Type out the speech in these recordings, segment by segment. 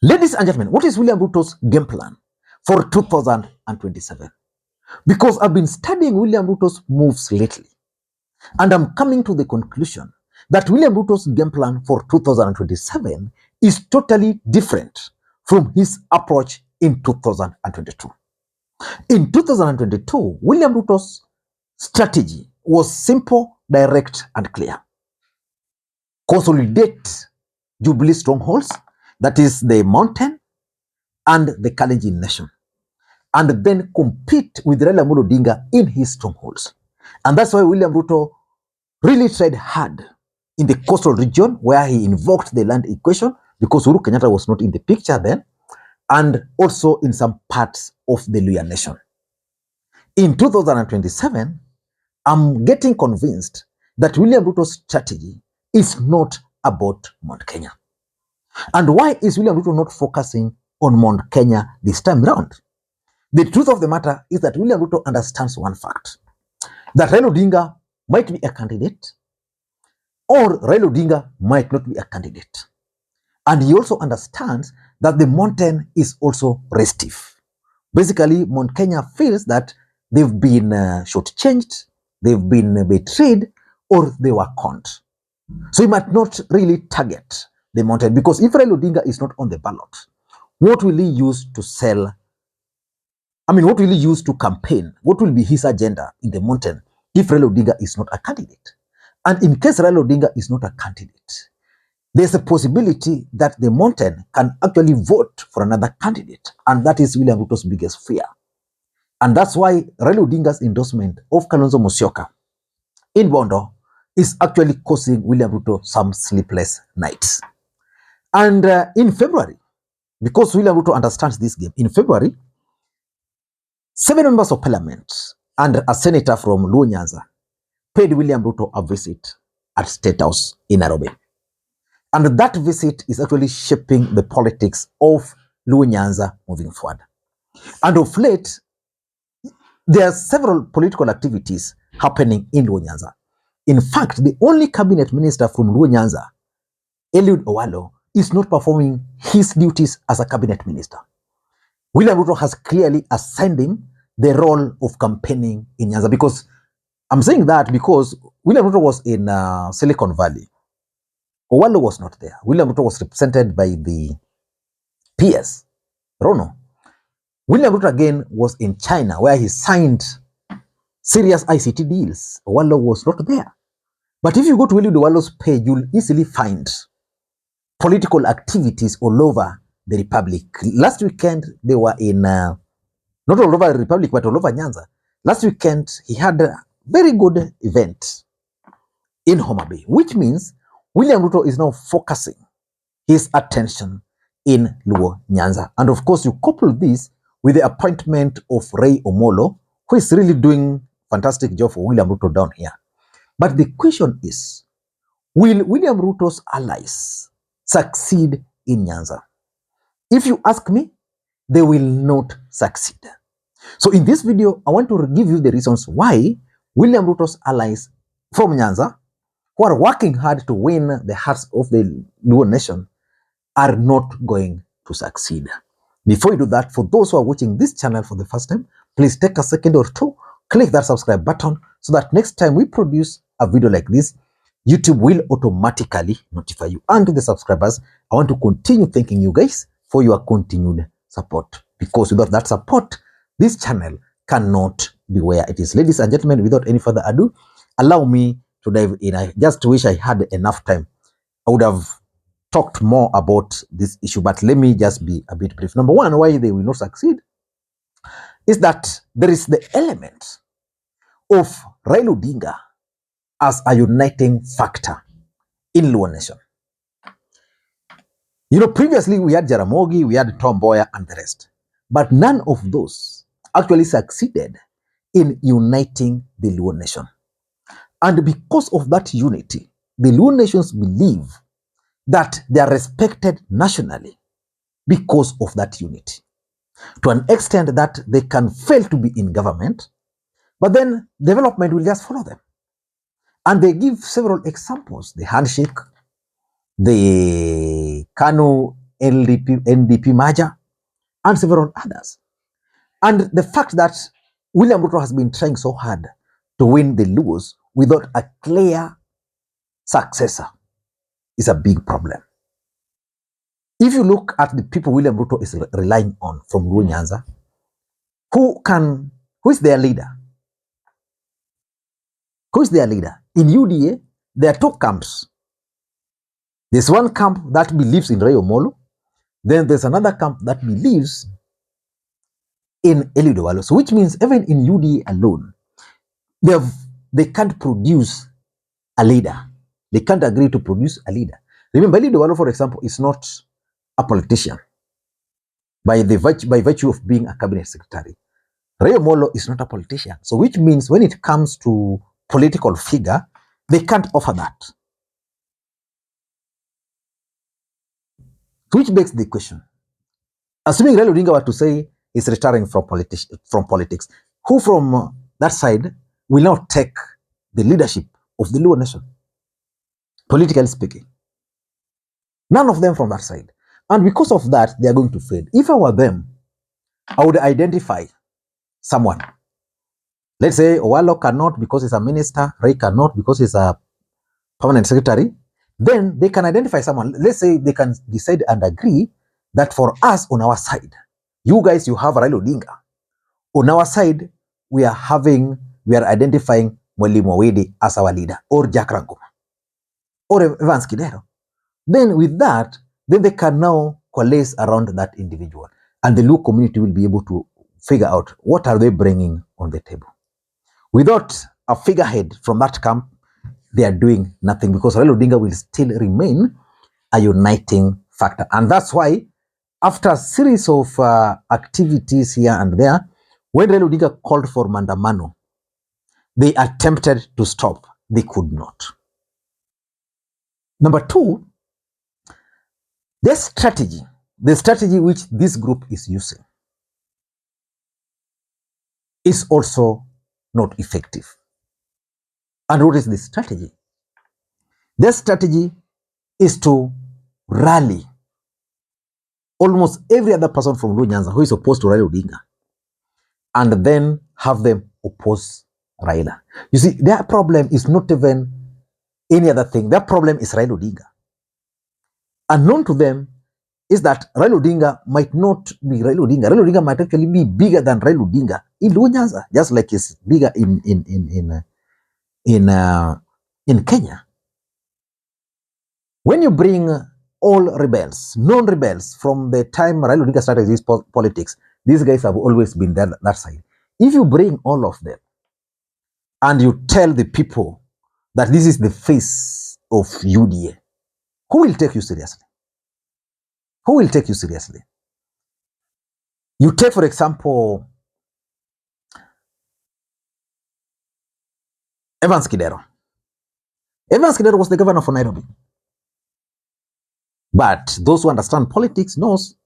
Ladies and gentlemen, what is William Ruto's game plan for 2027? Because I've been studying William Ruto's moves lately, and I'm coming to the conclusion that William Ruto's game plan for 2027 is totally different from his approach in 2022. In 2022, William Ruto's strategy was simple, direct, and clear. Consolidate Jubilee strongholds, that is the mountain and the Kalenjin nation, and then compete with Raila Odinga in his strongholds. And that's why William Ruto really tried hard in the coastal region, where he invoked the land equation because Uhuru Kenyatta was not in the picture then, and also in some parts of the Luhya nation. In 2027, I'm getting convinced that William Ruto's strategy is not about Mount Kenya. And why is William Ruto not focusing on Mount Kenya this time round? The truth of the matter is that William Ruto understands one fact, that Raila Odinga might be a candidate or Raila Odinga might not be a candidate. And he also understands that the mountain is also restive. Basically, Mount Kenya feels that they've been shortchanged, they've been betrayed, or they were conned. So he might not really target the mountain, because if Raila Odinga is not on the ballot, what will he use to sell? What will he use to campaign? What will be his agenda in the mountain if Raila Odinga is not a candidate? And in case Raila Odinga is not a candidate, there's a possibility that the mountain can actually vote for another candidate. And that is William Ruto's biggest fear. And that's why Raila Odinga's endorsement of Kalonzo Musyoka in Bondo is actually causing William Ruto some sleepless nights. And in February, because William Ruto understands this game, in February, 7 members of parliament and a senator from Nyanza paid William Ruto a visit at State House in Nairobi. And that visit is actually shaping the politics of Nyanza moving forward. And of late, there are several political activities happening in Nyanza. In fact, the only cabinet minister from Nyanza, Eliud Owalo, is not performing his duties as a cabinet minister. William Ruto has clearly assigned him the role of campaigning in Nyanza, because I'm saying that because William Ruto was in Silicon Valley. Owalo was not there. William Ruto was represented by the PS, Rono. William Ruto again was in China, where he signed serious ICT deals. Owalo was not there. But if you go to Eliud Owalo's page, you'll easily find political activities all over the Republic. Last weekend, they were in, not all over the Republic, but all over Nyanza. Last weekend, he had a very good event in Homa Bay, which means William Ruto is now focusing his attention in Luo Nyanza. And of course, you couple this with the appointment of Ray Omolo, who is really doing fantastic job for William Ruto down here. But the question is, will William Ruto's allies succeed in Nyanza? If you ask me, they will not succeed. So in this video, I want to give you the reasons why William Ruto's allies from Nyanza, who are working hard to win the hearts of the Luo nation, are not going to succeed. Before you do that, for those who are watching this channel for the first time, please take a second or two, click that subscribe button so that next time we produce a video like this, YouTube will automatically notify you. And to the subscribers, I want to continue thanking you guys for your continued support, because without that support, this channel cannot be where it is. Ladies and gentlemen, without any further ado, allow me to dive in. I just wish I had enough time. I would have talked more about this issue, but let me just be a bit brief. Number one, why they will not succeed is that there is the element of Raila Odinga as a uniting factor in Luo nation. Previously we had Jaramogi, we had Tom Mboya and the rest, but none of those actually succeeded in uniting the Luo nation. And because of that unity, the Luo nations believe that they are respected nationally because of that unity, to an extent that they can fail to be in government, but then development will just follow them. And they give several examples: the handshake, the Kanu NDP merger, and several others. And the fact that William Ruto has been trying so hard to win the Luos without a clear successor is a big problem. If you look at the people William Ruto is relying on from Nyanza, who is their leader? Who is their leader? In UDA, there are two camps. There's one camp that believes in Raila Odinga, then there's another camp that believes in Eliud Owalo. So which means even in UDA alone, they can't produce a leader. They can't agree to produce a leader. Remember, Eliud Owalo, for example, is not a politician by virtue of being a cabinet secretary. Raila Odinga is not a politician. So which means when it comes to political figure, they can't offer that. Which begs the question. Assuming Raila Odinga were to say he's retiring from politics, who from that side will now take the leadership of the Luo nation, politically speaking? None of them from that side. And because of that, they are going to fail. If I were them, I would identify someone. Let's say Owalo cannot because he's a minister, Ray cannot because he's a permanent secretary. Then they can identify someone. Let's say they can decide and agree that for us on our side, you guys, you have Raila Odinga. On our side, we are identifying Mwalimu Wede as our leader, or Jack Ranguma, or Evans Kidero. Then with that, then they can now coalesce around that individual. And the Luo community will be able to figure out what are they bringing on the table. Without a figurehead from that camp, they are doing nothing, because Raila Odinga will still remain a uniting factor. And that's why after a series of activities here and there, when Raila Odinga called for Mandamano, they attempted to stop. They could not. Number two, the strategy which this group is using is also not effective. And what is the strategy? Their strategy is to rally almost every other person from Nyanza who is opposed to Raila Odinga, and then have them oppose Raila. You see, their problem is not even any other thing. Their problem is Raila Odinga. Unknown to them is that Raila Odinga might not be Raila Odinga. Raila Odinga might actually be bigger than Raila Odinga in Nyanza, just like he's bigger in Kenya. When you bring all rebels, non-rebels, from the time Raila Odinga started his politics, these guys have always been there, that side. If you bring all of them and you tell the people that this is the face of UDA, who will take you seriously? Who will take you seriously? You take, for example, Evans Kidero. Evans Kidero was the governor for Nairobi. But those who understand politics knows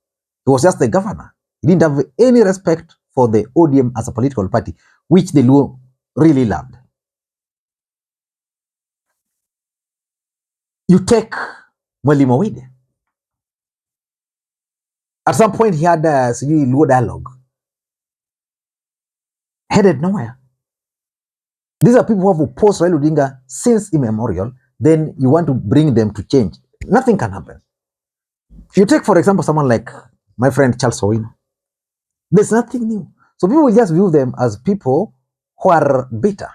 he was just the governor. He didn't have any respect for the ODM as a political party, which the Luo really loved. You take Mwalimu Wede. At some point, he had a Luo dialogue. Headed nowhere. These are people who have opposed Raila Odinga since immemorial. Then you want to bring them to change. Nothing can happen. You take, for example, someone like my friend Charles Owino. There's nothing new. So people will just view them as people who are bitter.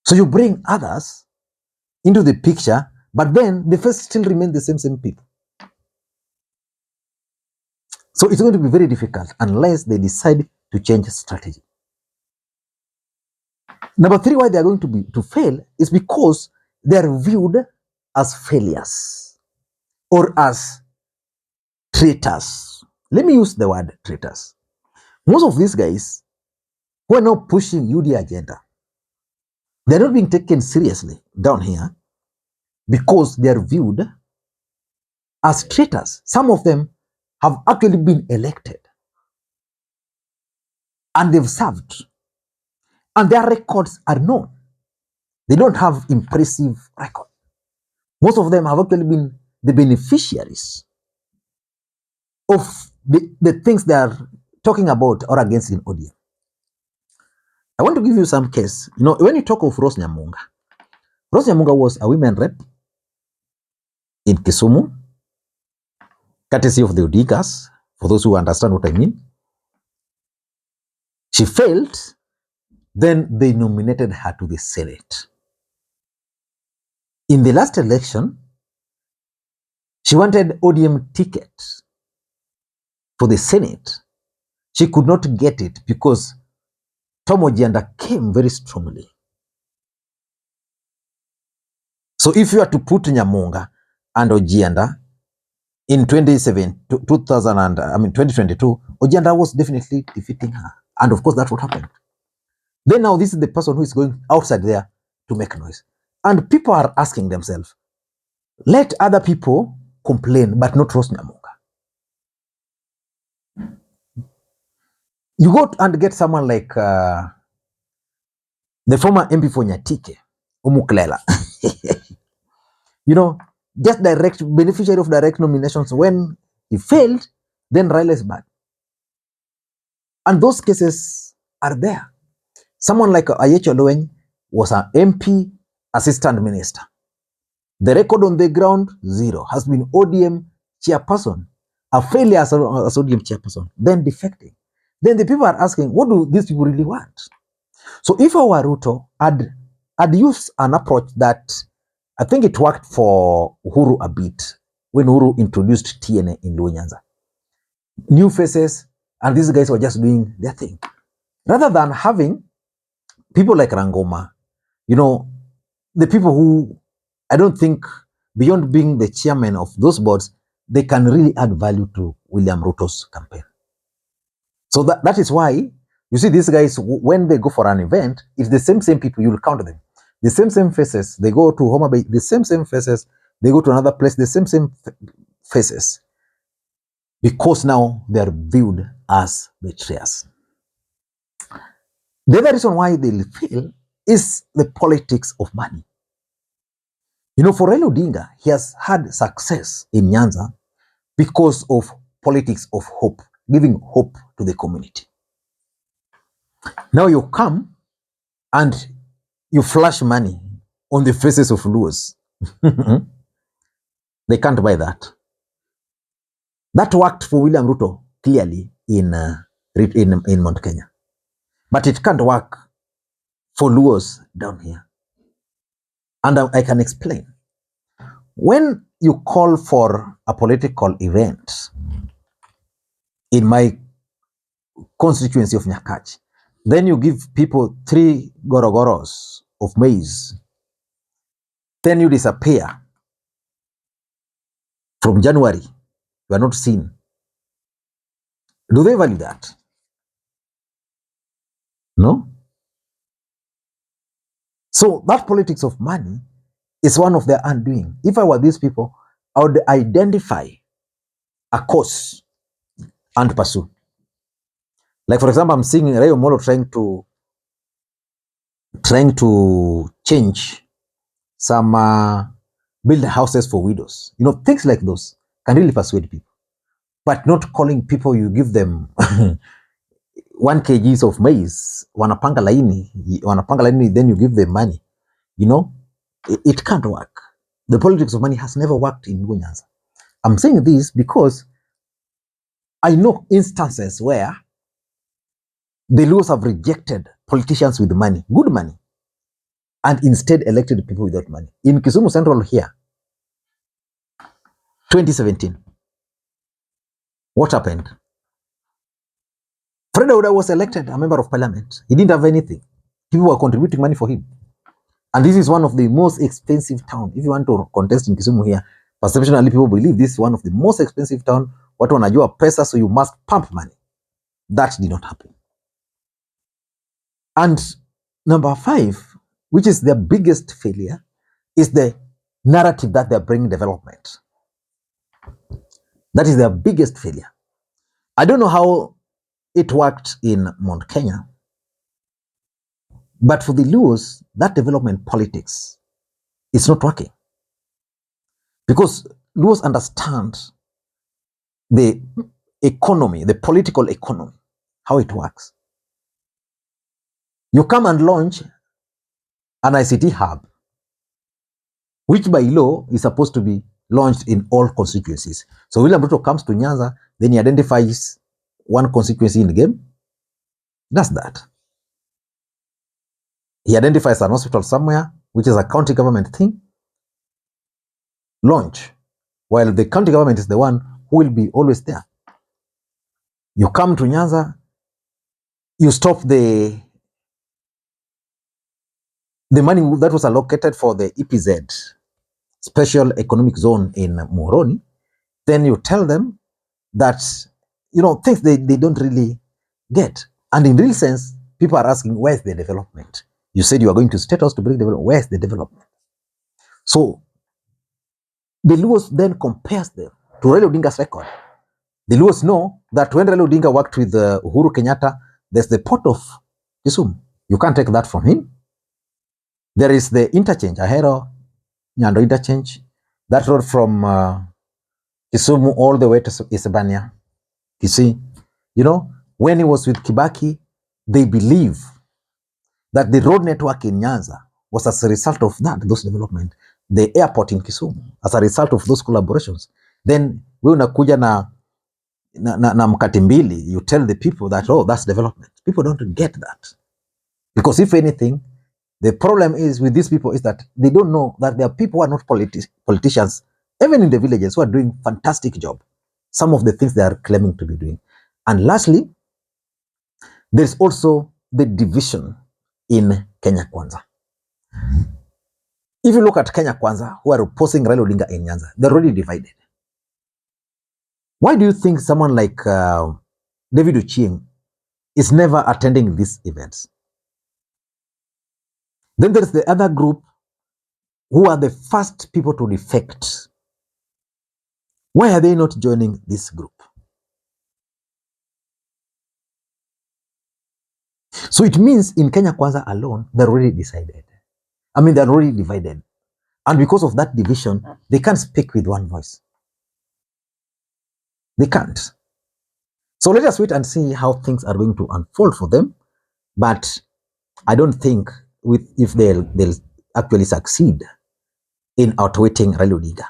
So you bring others into the picture, but then the face still remain the same people. So it's going to be very difficult unless they decide to change strategy. Number three, why they are going to fail is because they are viewed as failures or as traitors. Let me use the word traitors. Most of these guys who are now pushing UD agenda, they're not being taken seriously down here because they are viewed as traitors. Some of them have actually been elected and they've served, and their records are known. They don't have impressive record. Most of them have actually been the beneficiaries of the things they are talking about or against in ODM. I want to give you some case. You know, when you talk of Rose Nyamunga was a women rep in Kisumu, courtesy of the Odingas, for those who understand what I mean. She failed, then they nominated her to the Senate. In the last election, she wanted ODM ticket for the Senate. She could not get it because Tom Ojianda came very strongly. So if you are to put Nyamunga and Ojianda in 2022, Ojianda was definitely defeating her. And of course, that's what happened. Then now this is the person who is going outside there to make noise. And people are asking themselves, let other people complain, but not Rose Nyamunga. You go and get someone like the former MP for Nyatike, Umuklela. You know, just direct beneficiary of direct nominations. When he failed, then Raila is back. And those cases are there. Someone like Ayecho Loeng was an MP assistant minister. The record on the ground, zero. Has been ODM chairperson, a failure as ODM chairperson, then defecting. Then the people are asking, what do these people really want? So if I were Ruto, I'd use an approach that I think it worked for Uhuru a bit when Uhuru introduced TNA in Nyanza. New faces, and these guys were just doing their thing. Rather than having people like Rangoma, you know, the people who I don't think beyond being the chairman of those boards, they can really add value to William Ruto's campaign. So that is why you see these guys, when they go for an event, it's the same people, you'll count them. The same faces, they go to Homa Bay, the same faces, they go to another place, the same faces. Because now they are viewed as betrayers. The other reason why they fail is the politics of money. You know, for Raila Odinga, he has had success in Nyanza because of politics of hope, giving hope to the community. Now you come and you flash money on the faces of Luos. They can't buy that. That worked for William Ruto clearly in Mount Kenya. But it can't work for Luos down here. And I can explain. When you call for a political event in my constituency of Nyakach, then you give people 3 gorogoros of maize, then you disappear. From January, you are not seen. Do they value that? No. So that politics of money is one of their undoing. If I were these people, I would identify a cause and pursue. Like for example, I'm seeing Raila Odinga trying to change some build houses for widows. You know, things like those can really persuade people. But not calling people, you give them 1 kg of maize, wanapanga laini, then you give them money. You know, it can't work. The politics of money has never worked in Nyanza. I'm saying this because I know instances where the Luos have rejected politicians with money, good money, and instead elected people without money. In Kisumu Central here, 2017, what happened? Fred Oda was elected a member of parliament. He didn't have anything. People were contributing money for him. And this is one of the most expensive towns. If you want to contest in Kisumu here, perceptionally people believe this is one of the most expensive towns. Watu wanajua pesa, so you must pump money. That did not happen. And number 5, which is their biggest failure, is the narrative that they're bringing development. That is their biggest failure. I don't know how it worked in Mount Kenya, but for the Luos, that development politics is not working. Because Luos understand the economy, the political economy, how it works. You come and launch an ICT hub, which by law is supposed to be launched in all constituencies. So William Ruto comes to Nyanza, then he identifies one constituency in the game, does that. He identifies an hospital somewhere, which is a county government thing, launch, while the county government is the one who will be always there. You come to Nyanza, you stop the money that was allocated for the EPZ, Special Economic Zone in Muhoroni, then you tell them that, things they don't really get. And in real sense, people are asking, where's the development? You said you are going to State House to bring development. Where's the development? So the Luos then compares them to Raila Odinga's record. The Luos know that when Raila Odinga worked with Uhuru Kenyatta, there's the port of Kisumu. You can't take that from him. There is the interchange, Ahero Nyando interchange, that road from Kisumu all the way to Isebania. You see, when he was with Kibaki, they believe that the road network in Nyanza was as a result of those development. The airport in Kisumu, as a result of those collaborations. Then we unakuja na mkati mbili, you tell the people that, oh, that's development. People don't get that. Because if anything, the problem is with these people is that they don't know that there are people who are not politicians, even in the villages, who are doing fantastic job. Some of the things they are claiming to be doing. And lastly, there's also the division in Kenya Kwanza. If you look at Kenya Kwanza, who are opposing Raila Odinga in Nyanza, they're already divided. Why do you think someone like David Ochieng is never attending these events? Then there's the other group who are the first people to defect. Why are they not joining this group? So it means in Kenya Kwanza alone, they're already decided. They're already divided. And because of that division, they can't speak with one voice. They can't. So let us wait and see how things are going to unfold for them. But I don't think if they'll actually succeed in outwitting Raila Odinga.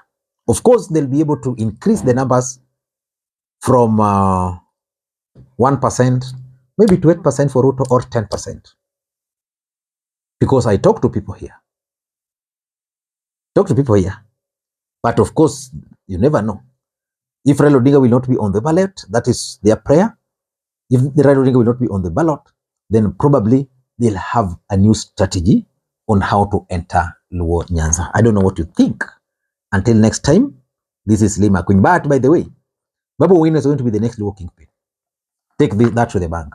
Of course, they'll be able to increase the numbers from 1%, maybe to 8% for Ruto, or 10%. Because I talk to people here. But of course, you never know. If Raila Odinga will not be on the ballot, that is their prayer. If the Raila Odinga will not be on the ballot, then probably they'll have a new strategy on how to enter Luo Nyanza. I don't know what you think. Until next time, this is Makwiny. But by the way, Babu Owino is going to be the next Luo kingpin. Take that to the bank.